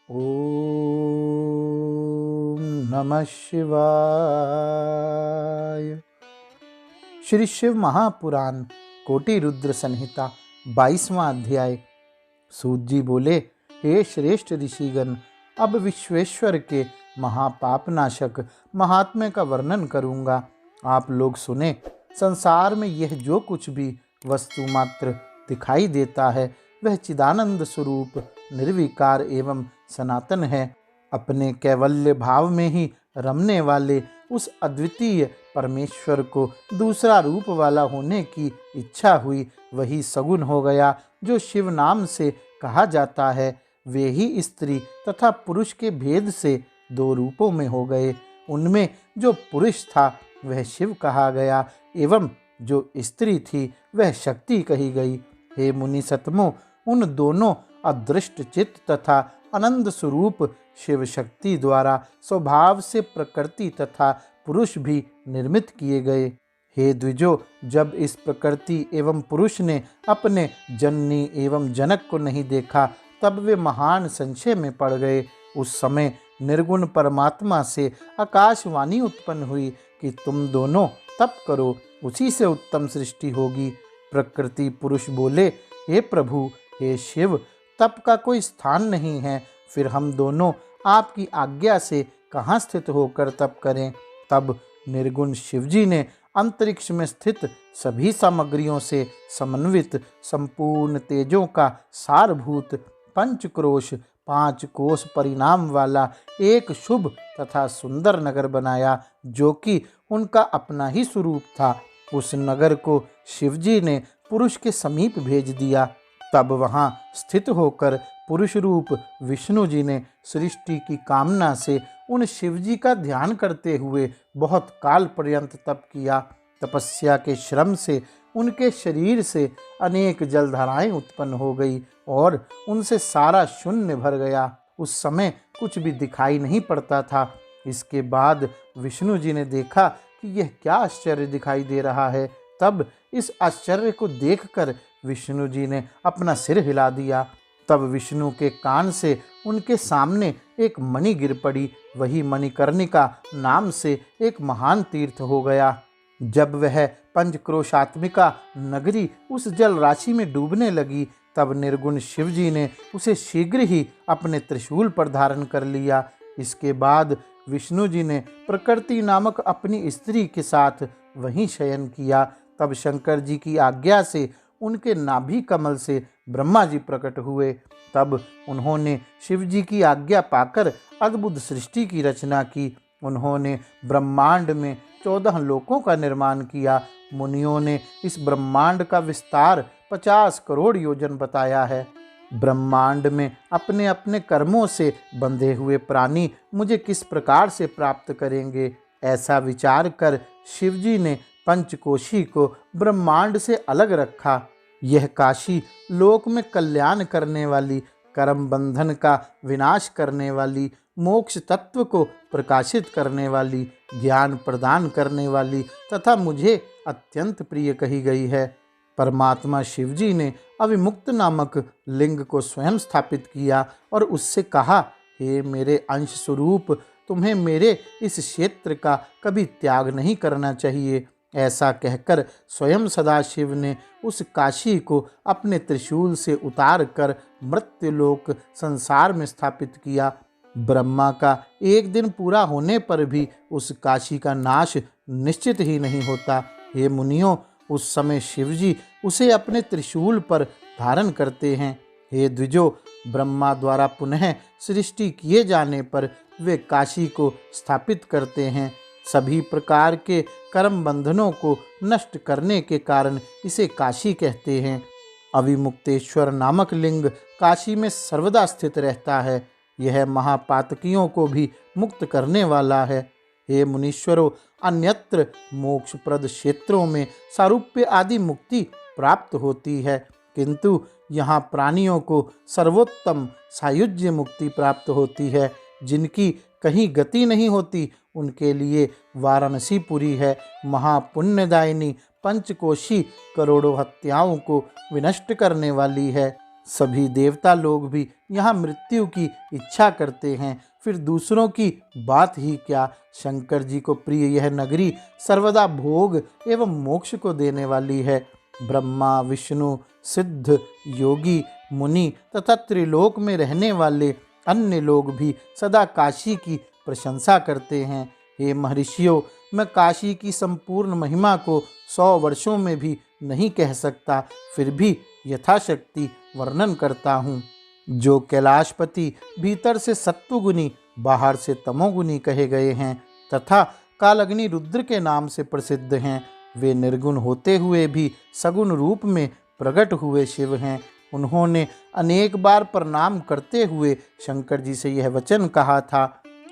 ओम नमः शिवाय। श्री शिव महापुराण कोटि रुद्र संहिता 22वां अध्याय। सूत जी बोले, हे श्रेष्ठ ऋषिगण, अब विश्वेश्वर के महापापनाशक महात्म्य का वर्णन करूंगा। आप लोग सुने। संसार में यह जो कुछ भी वस्तु मात्र दिखाई देता है वह चिदानंद स्वरूप निर्विकार एवं सनातन है। अपने कैवल्य भाव में ही रमने वाले उस अद्वितीय परमेश्वर को दूसरा रूप वाला होने की इच्छा हुई, वही सगुण हो गया जो शिव नाम से कहा जाता है। वे ही स्त्री तथा पुरुष के भेद से दो रूपों में हो गए। उनमें जो पुरुष था वह शिव कहा गया एवं जो स्त्री थी वह शक्ति कही गई। हे मुनि सतमो, उन दोनों अदृष्ट चित्त तथा आनंद स्वरूप शिव शक्ति द्वारा स्वभाव से प्रकृति तथा पुरुष भी निर्मित किए गए। हे द्विजो, जब इस प्रकृति एवं पुरुष ने अपने जननी एवं जनक को नहीं देखा तब वे महान संशय में पड़ गए। उस समय निर्गुण परमात्मा से आकाशवाणी उत्पन्न हुई कि तुम दोनों तप करो, उसी से उत्तम सृष्टि होगी। प्रकृति पुरुष बोले, हे प्रभु, हे शिव, तप का कोई स्थान नहीं है, फिर हम दोनों आपकी आज्ञा से कहाँ स्थित होकर तप करें। तब निर्गुण शिवजी ने अंतरिक्ष में स्थित सभी सामग्रियों से समन्वित संपूर्ण तेजों का सारभूत पंचक्रोश 5 कोस परिणाम वाला एक शुभ तथा सुंदर नगर बनाया, जो कि उनका अपना ही स्वरूप था। उस नगर को शिवजी ने पुरुष के समीप भेज दिया। तब वहाँ स्थित होकर पुरुष रूप विष्णु जी ने सृष्टि की कामना से उन शिवजी का ध्यान करते हुए बहुत काल पर्यंत तप किया। तपस्या के श्रम से उनके शरीर से अनेक जलधाराएं उत्पन्न हो गई और उनसे सारा शून्य भर गया। उस समय कुछ भी दिखाई नहीं पड़ता था। इसके बाद विष्णु जी ने देखा कि यह क्या आश्चर्य दिखाई दे रहा है। तब इस आश्चर्य को देखकर विष्णु जी ने अपना सिर हिला दिया। तब विष्णु के कान से उनके सामने एक मणि गिर पड़ी। वही मणिकर्णिका नाम से एक महान तीर्थ हो गया। जब वह पंचक्रोशात्मिका नगरी उस जल राशि में डूबने लगी तब निर्गुण शिवजी ने उसे शीघ्र ही अपने त्रिशूल पर धारण कर लिया। इसके बाद विष्णु जी ने प्रकृति नामक अपनी स्त्री के साथ वहीं शयन किया। तब शंकर जी की आज्ञा से उनके नाभि कमल से ब्रह्मा जी प्रकट हुए। तब उन्होंने शिव जी की आज्ञा पाकर अद्भुत सृष्टि की रचना की। उन्होंने ब्रह्मांड में 14 लोकों का निर्माण किया। मुनियों ने इस ब्रह्मांड का विस्तार 50 करोड़ योजन बताया है। ब्रह्मांड में अपने अपने कर्मों से बंधे हुए प्राणी मुझे किस प्रकार से प्राप्त करेंगे, ऐसा विचार कर शिवजी ने पंचकोशी को ब्रह्मांड से अलग रखा। यह काशी लोक में कल्याण करने वाली, कर्म बंधन का विनाश करने वाली, मोक्ष तत्व को प्रकाशित करने वाली, ज्ञान प्रदान करने वाली तथा मुझे अत्यंत प्रिय कही गई है। परमात्मा शिवजी ने अविमुक्त नामक लिंग को स्वयं स्थापित किया और उससे कहा, हे मेरे अंश स्वरूप, तुम्हें मेरे इस क्षेत्र का कभी त्याग नहीं करना चाहिए। ऐसा कहकर स्वयं सदाशिव ने उस काशी को अपने त्रिशूल से उतार कर मृत्युलोक संसार में स्थापित किया। ब्रह्मा का एक दिन पूरा होने पर भी उस काशी का नाश निश्चित ही नहीं होता। हे मुनियों, उस समय शिवजी उसे अपने त्रिशूल पर धारण करते हैं। हे द्विजो, ब्रह्मा द्वारा पुनः सृष्टि किए जाने पर वे काशी को स्थापित करते हैं। सभी प्रकार के कर्म बंधनों को नष्ट करने के कारण इसे काशी कहते हैं। अविमुक्तेश्वर नामक लिंग काशी में सर्वदा स्थित रहता है। यह महापातकियों को भी मुक्त करने वाला है। हे मुनीश्वरों, अन्यत्र मोक्षप्रद क्षेत्रों में सारूप्य आदि मुक्ति प्राप्त होती है, किंतु यहाँ प्राणियों को सर्वोत्तम सायुज्य मुक्ति प्राप्त होती है। जिनकी कहीं गति नहीं होती उनके लिए वाराणसीपुरी है। महापुण्यदायिनी पंचकोशी करोड़ों हत्याओं को विनष्ट करने वाली है। सभी देवता लोग भी यहाँ मृत्यु की इच्छा करते हैं, फिर दूसरों की बात ही क्या। शंकर जी को प्रिय यह नगरी सर्वदा भोग एवं मोक्ष को देने वाली है। ब्रह्मा, विष्णु, सिद्ध, योगी, मुनि तथा त्रिलोक में रहने वाले अन्य लोग भी सदा काशी की प्रशंसा करते हैं। हे महर्षियों, मैं काशी की संपूर्ण महिमा को 100 वर्षों में भी नहीं कह सकता, फिर भी यथाशक्ति वर्णन करता हूँ। जो कैलाशपति भीतर से सत्वगुणी, बाहर से तमोगुणी कहे गए हैं तथा कालग्नि रुद्र के नाम से प्रसिद्ध हैं, वे निर्गुण होते हुए भी सगुण रूप में प्रकट हुए शिव हैं। उन्होंने अनेक बार प्रणाम करते हुए शंकर जी से यह वचन कहा था।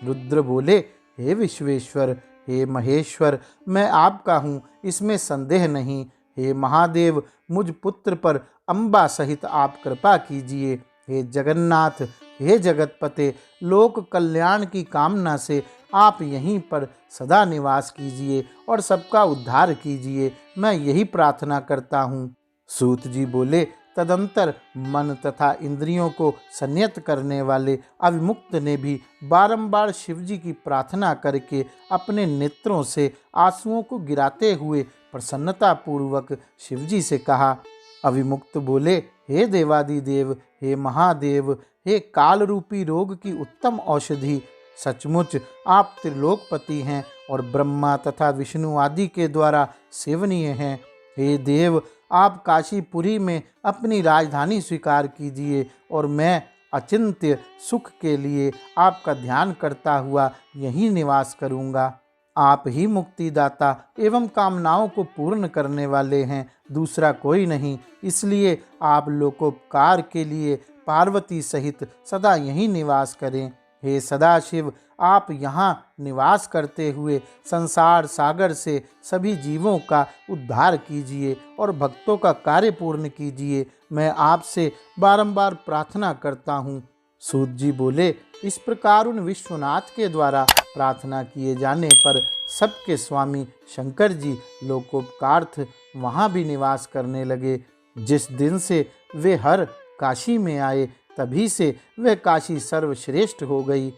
रुद्र बोले, हे विश्वेश्वर, हे महेश्वर, मैं आपका हूँ, इसमें संदेह नहीं। हे महादेव, मुझ पुत्र पर अम्बा सहित आप कृपा कीजिए। हे जगन्नाथ, हे जगतपते, लोक कल्याण की कामना से आप यहीं पर सदा निवास कीजिए और सबका उद्धार कीजिए, मैं यही प्रार्थना करता हूँ। सूत जी बोले, तदंतर मन तथा इंद्रियों को संयत करने वाले अविमुक्त ने भी बारंबार शिवजी की प्रार्थना करके अपने नेत्रों से आंसुओं को गिराते हुए प्रसन्नता पूर्वक शिवजी से कहा। अविमुक्त बोले, हे देवादिदेव, हे महादेव, हे काल रूपी रोग की उत्तम औषधि, सचमुच आप त्रिलोकपति हैं और ब्रह्मा तथा विष्णु आदि के द्वारा सेवनीय हैं। हे देव, आप काशीपुरी में अपनी राजधानी स्वीकार कीजिए और मैं अचिंत्य सुख के लिए आपका ध्यान करता हुआ यहीं निवास करूँगा। आप ही मुक्तिदाता एवं कामनाओं को पूर्ण करने वाले हैं, दूसरा कोई नहीं। इसलिए आप लोकोपकार के लिए पार्वती सहित सदा यहीं निवास करें। हे सदाशिव, आप यहाँ निवास करते हुए संसार सागर से सभी जीवों का उद्धार कीजिए और भक्तों का कार्य पूर्ण कीजिए, मैं आपसे बारंबार प्रार्थना करता हूँ। सूत जी बोले, इस प्रकार उन विश्वनाथ के द्वारा प्रार्थना किए जाने पर सबके स्वामी शंकर जी लोकोपकार्थ वहाँ भी निवास करने लगे। जिस दिन से वे हर काशी में आए, तभी से वह काशी सर्वश्रेष्ठ हो गई।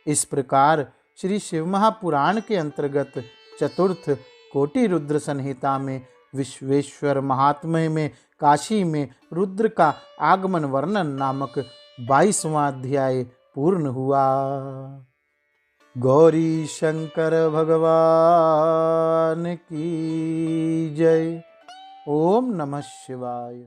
इस प्रकार श्री शिव महापुराण के अंतर्गत चतुर्थ कोटि रुद्र संहिता में विश्वेश्वर महात्म्य में काशी में रुद्र का आगमन वर्णन नामक 22वां अध्याय पूर्ण हुआ। गौरी शंकर भगवान की जय। ओम नमः शिवाय।